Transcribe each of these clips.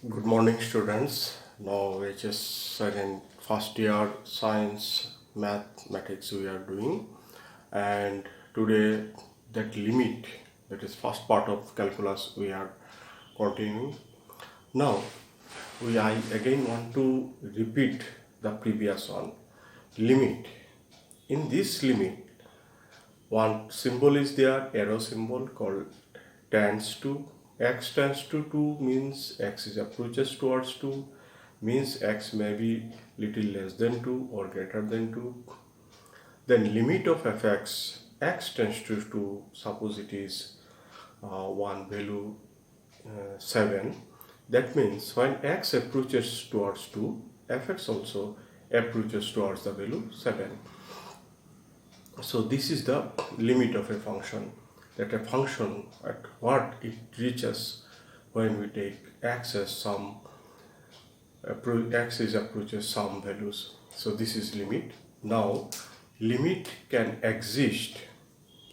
Good morning, students. Now HS second first year science mathematics we are doing, and today that limit, that is first part of calculus, we are continuing. Now I again want to repeat the previous one. Limit. In this limit, one symbol is there, arrow symbol called tends to. X tends to 2 means x is approaches towards 2, means x may be little less than 2 or greater than 2. Then limit of fx, x tends to 2, suppose it is one value 7. That means when x approaches towards 2, fx also approaches towards the value 7. So this is the limit of a function, that a function at what it reaches when we take x as some x is approaches some values. So this is limit. Now limit can exist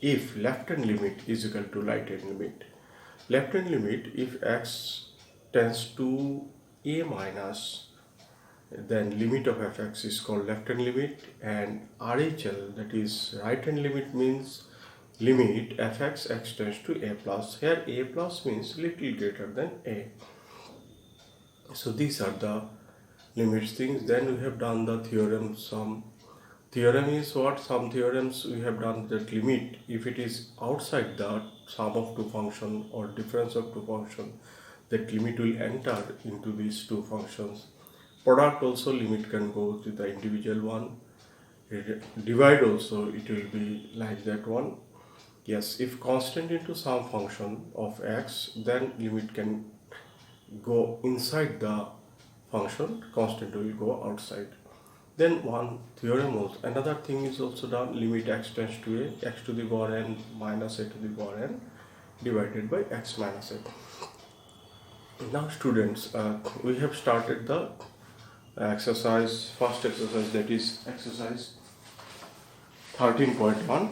if left hand limit is equal to right hand limit. Left hand limit, if x tends to a minus, then limit of fx is called left hand limit, and RHL, that is right hand limit, means limit fx x tends to a plus. Here a plus means little greater than a. So these are the limits things. Then we have done the theorem. Some theorem is what? Some theorems we have done that limit, if it is outside the sum of two function or difference of two function, that limit will enter into these two functions. Product also limit can go to the individual one. Divide also it will be like that one. Yes, if constant into some function of x, then limit can go inside the function, constant will go outside. Then one theorem also, another thing is also done, limit x tends to a, x to the power n minus a to the power n divided by x minus a. Now students, we have started the first exercise, that is exercise 13.1,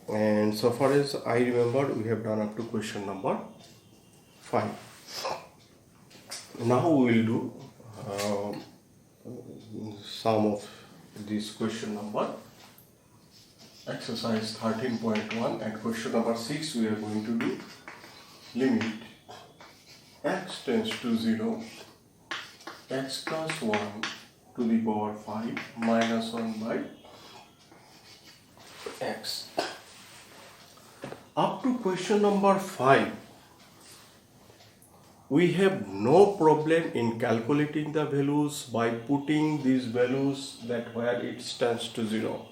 and so far as I remember we have done up to question number 5. Now we will do some of this question number, exercise 13.1, and question number 6 we are going to do limit x tends to 0, x plus 1 to the power 5 minus 1 by x. Up to question number 5, we have no problem in calculating the values by putting these values that where it tends to 0.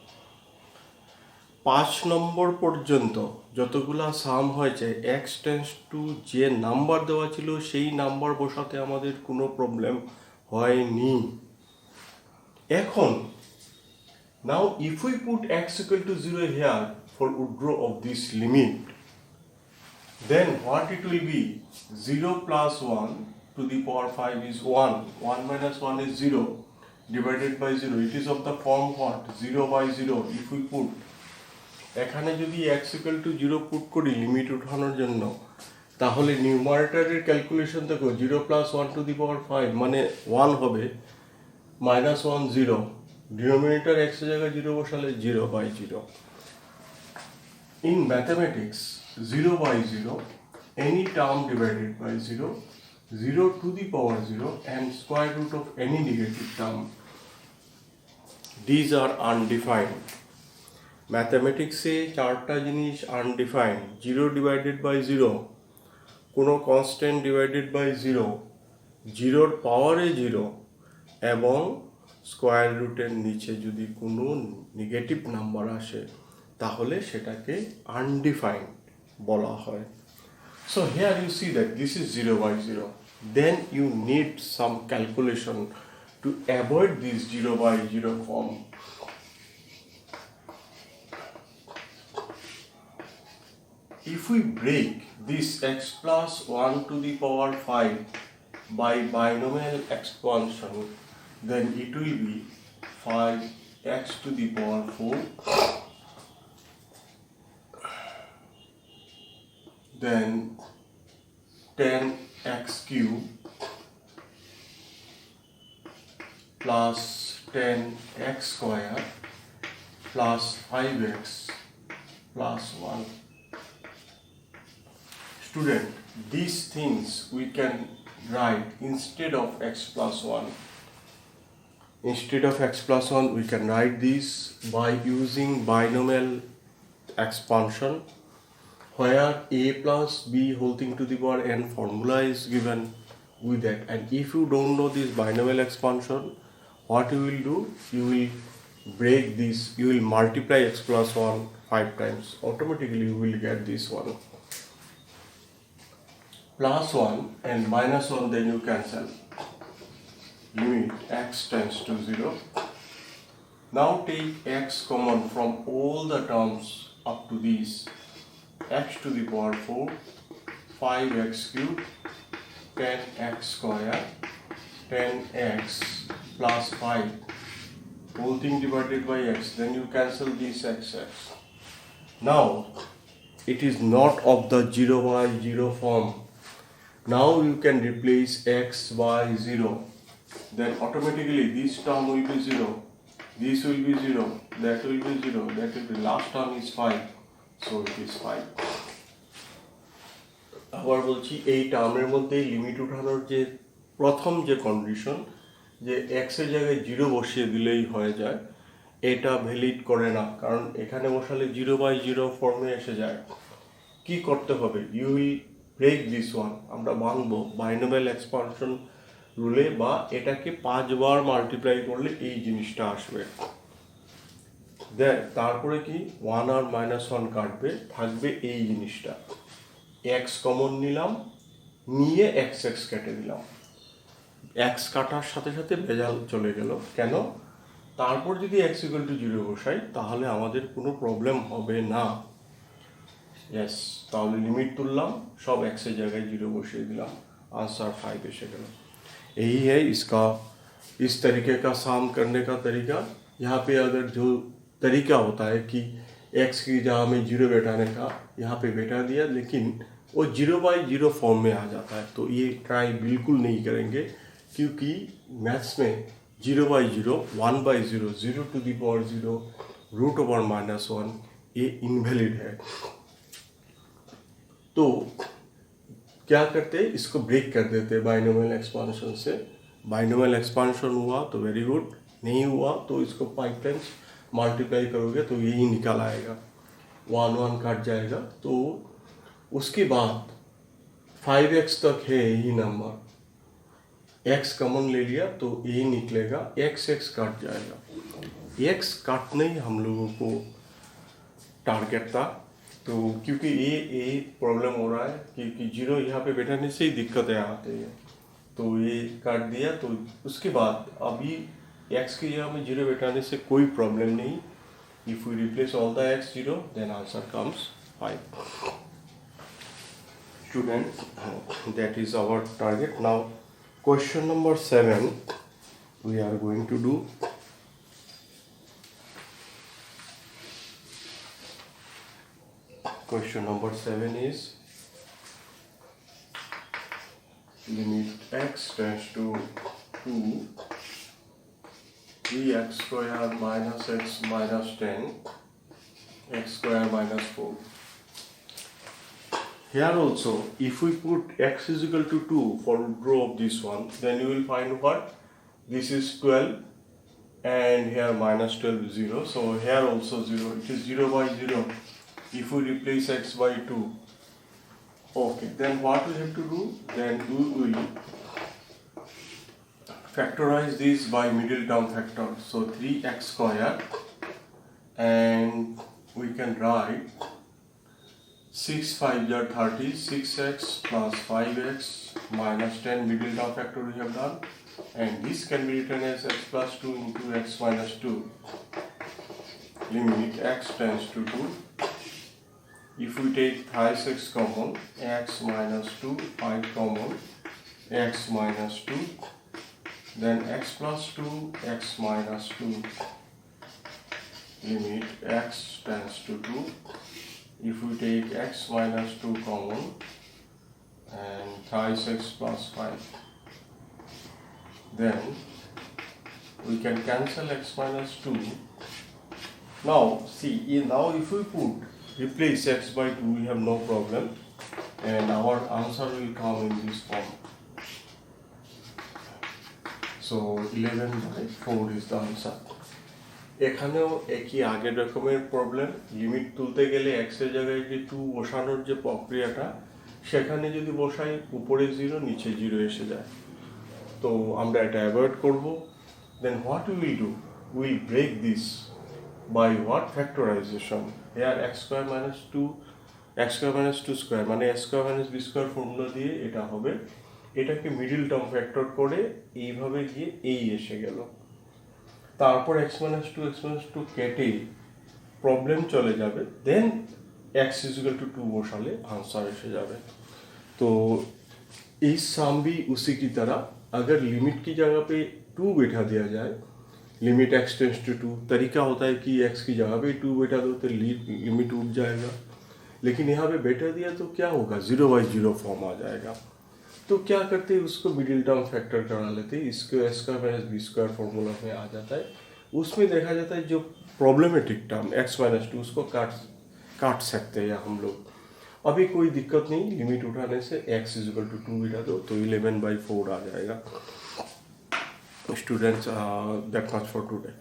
5 নম্বর পর্যন্ত যতগুলা সাম হয়েছে x tends to যে number দেওয়া ছিল সেই number বসাতে আমাদের কোনো প্রবলেম হয়নি। এখন now if we put x equal to 0 here for withdrawal of this limit, then what it will be? 0 plus 1 to the power 5 is 1. 1 minus 1 is 0 divided by 0. It is of the form what? 0 by 0. If we put, এখানে যদি x equal to 0 put করি limit উঠানোর জন্য, তাহলে নিউমারেটরের calculation দেখো 0 plus 1 to the power 5 মানে 1 হবে, minus 1 0, denominator x এর জায়গায় 0 বসালে 0 by 0. In mathematics, 0 by 0, any term divided by 0, 0 to the power 0, and square root of any negative term. These are undefined. Mathematics এ চারটা জিনিস undefined. 0 divided by 0, কোনো constant divided by 0, 0 পাওয়ারে 0, এবং square রুটের নিচে যদি কোনো নেগেটিভ নাম্বার আসে তাহলে সেটাকে আনডিফাইন্ড বলা হয়। So here you see that this is 0 by 0. Then you need some calculation to avoid this 0 by 0 form. If we break this x plus 1 to the power 5 by binomial expansion, then it will be 5x to the power 4, then 10x cube plus 10x square plus 5x plus 1. Student, these things we can write instead of x plus 1. Instead of x plus 1, we can write this by using binomial expansion, where a plus b whole thing to the power n formula is given with that. And if you don't know this binomial expansion, what you will do, you will break this, you will multiply x plus 1 5 times, automatically you will get this one plus 1 and minus 1, then you cancel, limit x tends to 0. Now take x common from all the terms up to these, x to the power 4, 5x cubed, 10x square, 10x plus 5, whole thing divided by x, then you cancel this x. Now it is not of the 0 by 0 form. Now you can replace x by 0, then automatically this term will be 0, this will be 0, that will be 0, that will be, last term is 5, so it is 5. আবার বলছি এই টার্মের মধ্যে limit উঠানোর যে প্রথম যে condition, যে x এর জায়গায় 0 বসিয়ে দিলেই হয়ে যায়, এটা ভ্যালিড করে না, কারণ এখানে বসালে 0 বাই 0 ফর্মে এসে যায়। কি করতে হবে, you will break this one, আমরা ভাঙবো বাইনোমিয়াল এক্সপানশন রুলে, বা এটাকে 5 বার মাল্টিপ্লাই করলে এই জিনিসটা আসবে। দেন তারপরে কি 1 আর -1 কাটবে, থাকবে এই জিনিসটা, x কমন নিলাম, নিয়ে x কেটে দিলাম, x কাটার সাথে সাথে ভেজাল চলে গেল। কেন? তারপর যদি x = 0 বসাই তাহলে আমাদের কোনো প্রবলেম হবে না। यस, তাহলে লিমিট তুললাম, সব x এর জায়গায় 0 বসিয়ে दिलाम, आंसर 5 एसे गया। यही है इसका, इस तरीके का सम करने का तरीका। यहाँ पे अगर जो तरीका होता है कि x की जगह में 0 बैठाने का, यहाँ पे बैठा दिया, लेकिन वो 0 बाई 0 फॉर्म में आ जाता है, तो ये ट्राई बिल्कुल नहीं करेंगे, क्योंकि मैथ्स में 0 by 0, 1 by 0, 0 to the power 0, √/-1, ये इनवैलिड है। तो क्या करते, इसको ब्रेक कर देते बाइनोमियल एक्सपांशन से। बाइनोमियल एक्सपांशन हुआ तो वेरी गुड, नहीं हुआ तो इसको 5 टाइम्स मल्टीप्लाई करोगे तो यही निकल आएगा, 1 काट जाएगा। तो उसके बाद 5x तक है यही नंबर, x कॉमन ले लिया तो यही निकलेगा, x काट जाएगा। x काटने ही हम लोगों को टारगेट था, तो क्योंकि ये प्रॉब्लम हो रहा है, क्योंकि 0 यहाँ पे बैठाने से ही दिक्कतें आती हैं, तो ये काट दिया। तो उसके बाद अभी x की जगह में 0 बैठाने से कोई प्रॉब्लम नहीं, if we replace all the x 0, then answer comes 5। Student, that is our target. Now question number 7 we are going to do. Question number 7 is limit x tends to 2, 3x square minus x minus 10, x square minus 4. Here also, if we put x is equal to 2 for row of this one, then you will find what? This is 12 and here minus 12 is 0. So here also 0. It is 0 by 0. If we replace x by 2, okay, then what we have to do? Then we will factorize this by middle term factor. So 3x square, and we can write 6 5 are 30, 6x plus 5x minus 10, middle term factor we have done, and this can be written as x plus 2 into x minus 2. Limit x tends to 2. If we take thrice x common, x minus 2, 5 common, x minus 2, then x plus 2, x minus 2, limit x tends to 2. If we take x minus 2 common, and thrice x plus 5, then we can cancel x minus 2. Now see, now if we replace x by 2, we have no problem, and our answer will come in this form. So 11 by 4 is the answer. এখানেও একই আগের রকমের problem, limit তুলতে গেলে x এর জায়গায় যে 2 বসানোর যে প্রক্রিয়াটা, সেখানে যদি বসাই উপরে 0 নিচে 0 এসে যায়। তো আমরা এটা অ্যাভয়েড করব। Then what we will do, will break this by what factorization? Here x square minus 2 square মানে a square minus b square formula দিয়ে এটা হবে, এটাকে মিডল টার্ম ফ্যাক্টর করে এইভাবে গিয়ে এই এসে গেল। তারপর x minus 2 কেটে প্রবলেম চলে যাবে, দেন x is equal to 2 বসালে आंसर এসে যাবে। तो इस सम भी उसी की तरह, अगर लिमिट की जगह पे 2 बैठा दिया जाए, लिमिट x टेंस टू 2, तरीका होता है कि x की जगह पे 2 बैठा दो तो लिमिट उठ जाएगा, लेकिन यहाँ पे बैठा दिया तो क्या होगा, 0/0 फॉर्म आ जाएगा। तो क्या करते हैं, उसको मिडिल टर्म फैक्टर करा लेते हैं, इसको a square minus b square formula में आ जाता है। उसमें देखा जाता है जो प्रॉब्लमेटिक टर्म x माइनस 2 उसको काट सकते हैं हम लोग। अभी कोई दिक्कत नहीं, लिमिट उठाने से x इज इक्वल टू 2 बिठा दो तो 11/4 आ जाएगा। Students, that much for today.